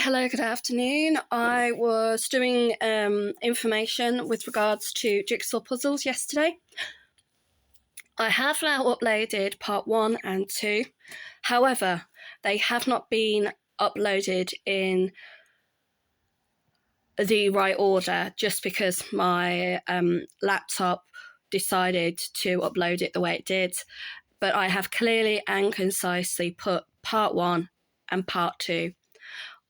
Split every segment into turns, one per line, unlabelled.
hello, good afternoon. I was doing information with regards to jigsaw puzzles yesterday. I have now uploaded part 1 and 2. However, they have not been uploaded in the right order just because my laptop decided to upload it the way it did. But I have clearly and concisely put part 1 and part 2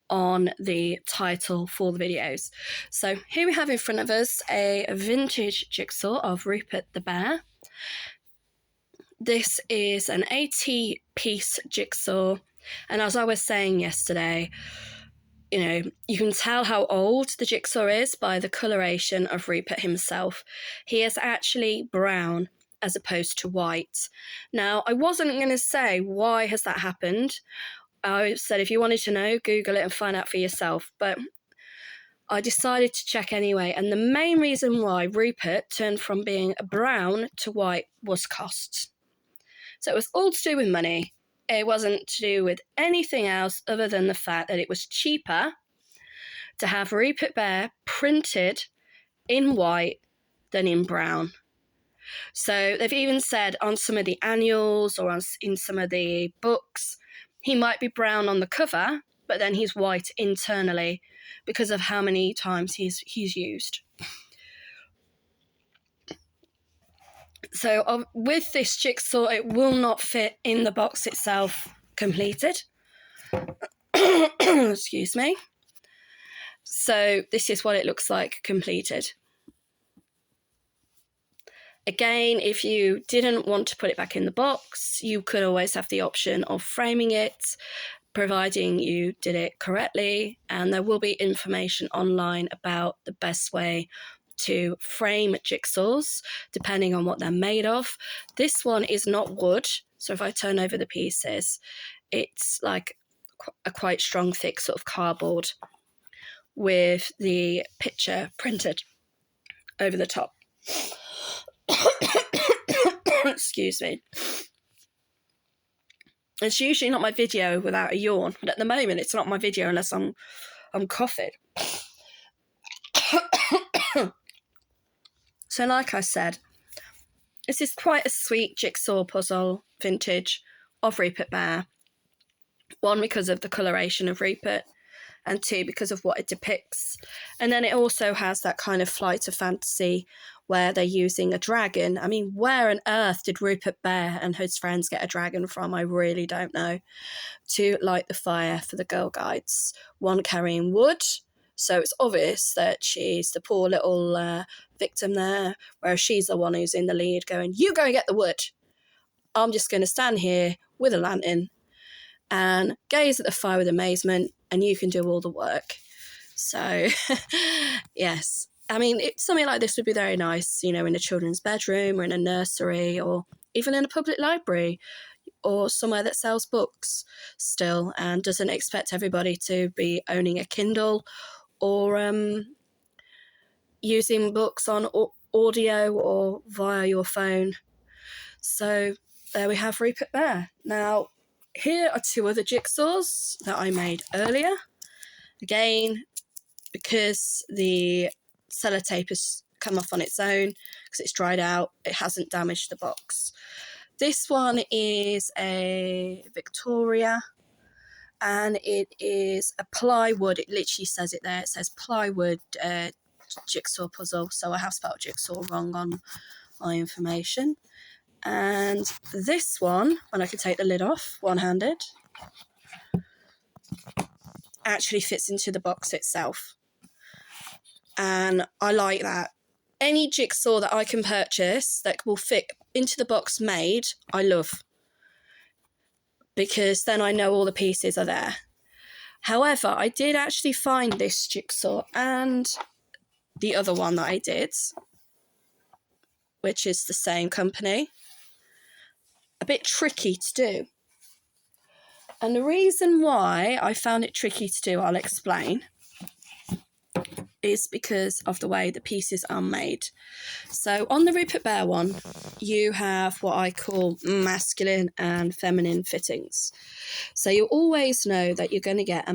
on the title for the videos. So here we have in front of us a vintage jigsaw of Rupert the Bear. This is an 80-piece jigsaw, and as I was saying yesterday, you can tell how old the jigsaw is by the coloration of Rupert himself. He is actually brown as opposed to white. Now, I wasn't going to say why has that happened. I said if you wanted to know, Google it and find out for yourself. But I decided to check anyway. And the main reason why Rupert turned from being a brown to white was cost. So it was all to do with money. It wasn't to do with anything else other than the fact that it was cheaper to have Rupert Bear printed in white than in brown. So they've even said on some of the annuals or in some of the books, he might be brown on the cover, but then he's white internally because of how many times he's used. So with this jigsaw, it will not fit in the box itself completed. Excuse me. So this is what it looks like completed. Again, if you didn't want to put it back in the box, you could always have the option of framing it, providing you did it correctly, and there will be information online about the best way to frame jigsaws, depending on what they're made of. This one is not wood, so if I turn over the pieces, it's like a quite strong, thick sort of cardboard with the picture printed over the top. Excuse me. It's usually not my video without a yawn, but at the moment it's not my video unless I'm coughing. So like I said, this is quite a sweet jigsaw puzzle, vintage, of Rupert Bear. 1, because of the coloration of Rupert, and 2, because of what it depicts. And then it also has that kind of flight of fantasy where they're using a dragon. I mean, where on earth did Rupert Bear and his friends get a dragon from? I really don't know. To light the fire for the Girl Guides. 1 carrying wood, so it's obvious that she's the poor little victim there, whereas she's the one who's in the lead going, you go and get the wood. I'm just going to stand here with a lantern and gaze at the fire with amazement, and you can do all the work. So, yes. I mean, something like this would be very nice, in a children's bedroom or in a nursery or even in a public library or somewhere that sells books still and doesn't expect everybody to be owning a Kindle or using books on audio or via your phone. So there we have Rupert Bear. Now, here are 2 other jigsaws that I made earlier. Again, because the sellotape has come off on its own, because it's dried out, it hasn't damaged the box. This one is a Victoria, and it is a plywood. It literally says it there. It says plywood jigsaw puzzle, so I have spelled jigsaw wrong on my information. And this one, when I can take the lid off one-handed, actually fits into the box itself. And I like that. Any jigsaw that I can purchase that will fit into the box made, I love. Because then I know all the pieces are there. However, I did actually find this jigsaw and the other one that I did, which is the same company, a bit tricky to do. And the reason why I found it tricky to do, I'll explain, is because of the way the pieces are made. So on the Rupert Bear one, you have what I call masculine and feminine fittings. So you always know that you're going to get a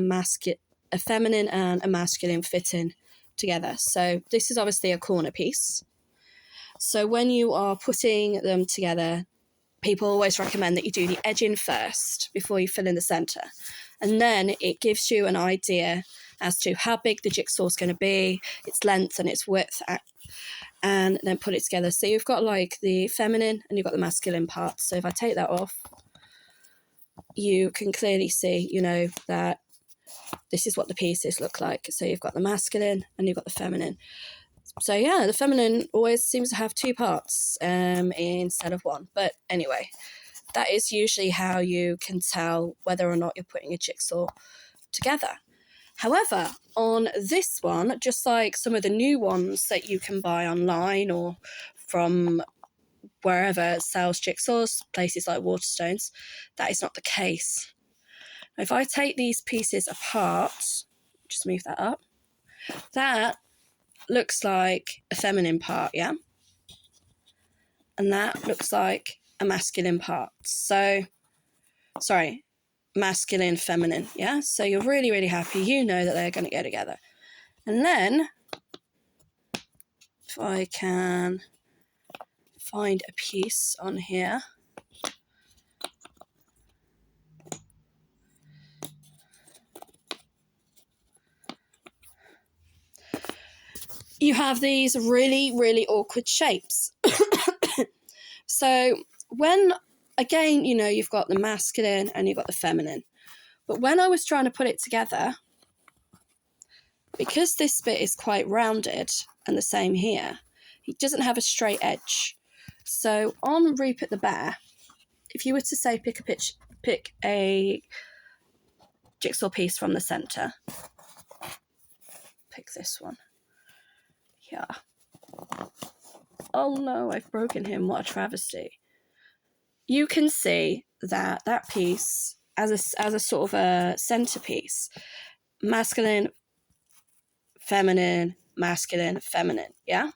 a feminine and a masculine fitting together. So this is obviously a corner piece. So when you are putting them together, people always recommend that you do the edging first before you fill in the centre. And then it gives you an idea as to how big the jigsaw is going to be, its length and its width, and then put it together. So you've got like the feminine and you've got the masculine parts. So if I take that off, you can clearly see, you know, that this is what the pieces look like. So you've got the masculine and you've got the feminine. So yeah, the feminine always seems to have two parts instead of one. But anyway, that is usually how you can tell whether or not you're putting a jigsaw together. However, on this one, just like some of the new ones that you can buy online or from wherever sells jigsaws, places like Waterstones, that is not the case. If I take these pieces apart, just move that up, that looks like a feminine part, yeah? And that looks like a masculine part. So, sorry, masculine, feminine, yeah? So you're really, really happy. You know that they're going to go together. And then, if I can find a piece on here. You have these really, really awkward shapes. So when, again, you know, you've got the masculine and you've got the feminine. But when I was trying to put it together, because this bit is quite rounded and the same here, it doesn't have a straight edge. So on Rupert the Bear, if you were to say pick a jigsaw piece from the centre, pick this one. Yeah. Oh no, I've broken him. What a travesty. You can see that that piece, as a sort of a centerpiece, masculine, feminine, masculine, feminine, yeah?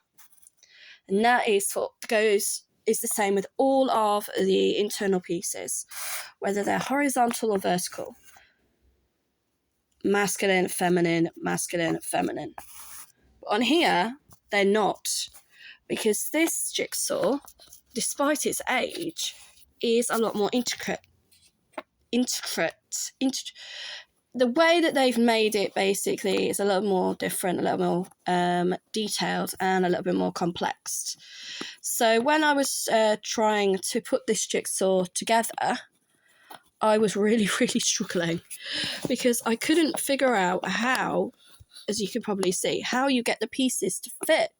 And that is what is the same with all of the internal pieces, whether they're horizontal or vertical. Masculine, feminine, masculine, feminine. But on here, they're not, because this jigsaw, despite its age, is a lot more intricate. The way that they've made it basically is a little more different, a little more detailed and a little bit more complex. So when I was trying to put this jigsaw together, I was really, really struggling because I couldn't figure out how, as you can probably see, how you get the pieces to fit.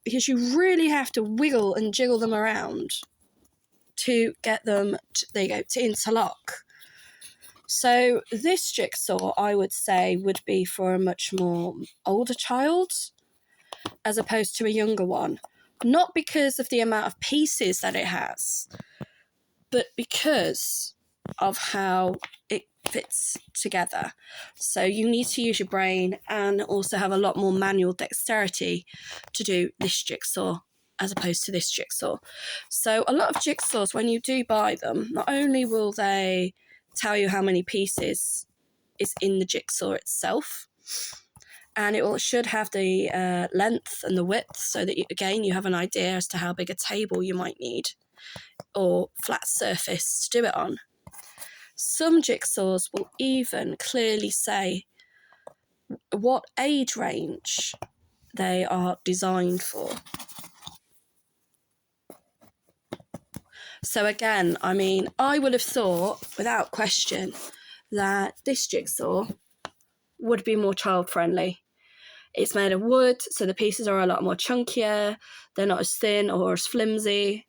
Because you really have to wiggle and jiggle them around to get them, to interlock. So this jigsaw, I would say, would be for a much more older child as opposed to a younger one. Not because of the amount of pieces that it has, but because of how it fits together. So you need to use your brain and also have a lot more manual dexterity to do this jigsaw as opposed to this jigsaw. So a lot of jigsaws, when you do buy them, not only will they tell you how many pieces is in the jigsaw itself, and it should have the length and the width so that, you have an idea as to how big a table you might need or flat surface to do it on. Some jigsaws will even clearly say what age range they are designed for. So again, I mean, I would have thought, without question, that this jigsaw would be more child-friendly. It's made of wood, so the pieces are a lot more chunkier, they're not as thin or as flimsy,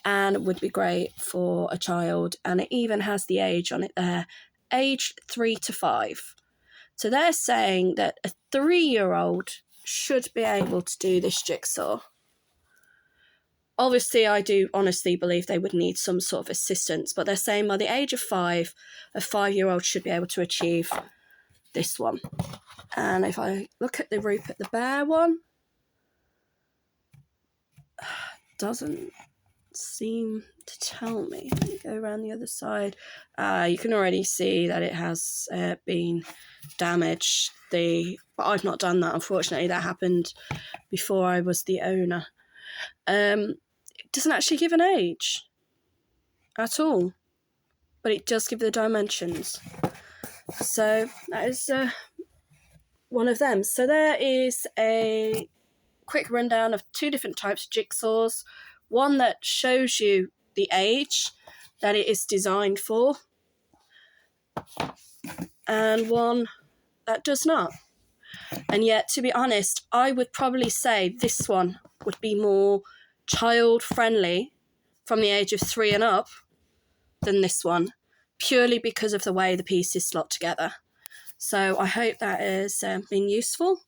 and would be great for a child. And it even has the age on it there, age 3 to 5. So they're saying that a 3-year-old should be able to do this jigsaw. Obviously, I do honestly believe they would need some sort of assistance, but they're saying by the age of 5, a 5-year-old should be able to achieve this one. And if I look at the Rupert the Bear one, doesn't seem to tell me. Let me go around the other side. You can already see that it has been damaged. But I've not done that, unfortunately. That happened before I was the owner. It doesn't actually give an age at all, but it does give the dimensions. So that is one of them. So there is a quick rundown of 2 different types of jigsaws. One that shows you the age that it is designed for, and one that does not. And yet, to be honest, I would probably say this one would be more child-friendly from the age of 3 and up than this one, purely because of the way the pieces slot together. So I hope that has been useful.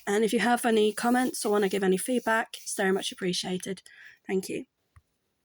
And if you have any comments or want to give any feedback, it's very much appreciated. Thank you.